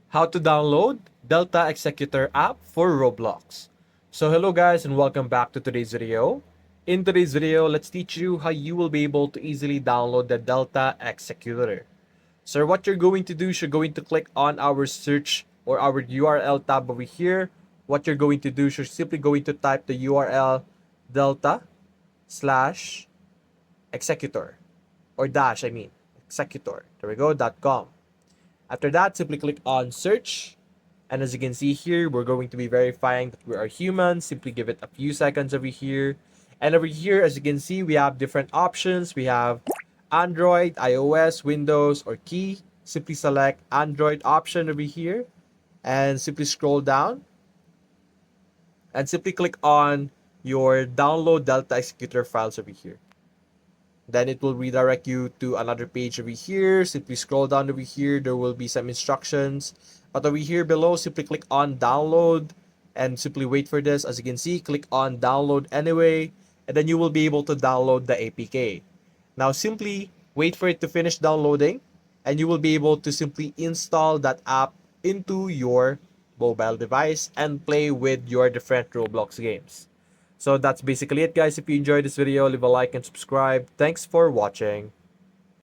How to download Delta Executor app for Roblox. So hello guys and welcome back to today's video. In today's video, let's teach you how you will be able to easily download the Delta Executor. So what you're going to do is you're going to click on our search or our URL tab over here. What you're going to do is you're simply going to type the URL delta slash executor or dash executor. There we go, .com. After that, simply click on search. And as you can see here, we're going to be verifying that we are human. Simply give it a few seconds over here. And over here, as you can see, we have different options. We have Android, iOS, Windows, or key. Simply select Android option over here. And simply scroll down. And simply click on your download Delta Executor files over here. Then it will redirect you to another page over here. Simply scroll down over here. There will be some instructions. But over here below, simply click on download and simply wait for this. As you can see, click on download anyway. And then you will be able to download the APK. Now simply wait for it to finish downloading. And you will be able to simply install that app into your mobile device and play with your different Roblox games. So that's basically it guys. If you enjoyed this video, leave a like and subscribe. Thanks for watching.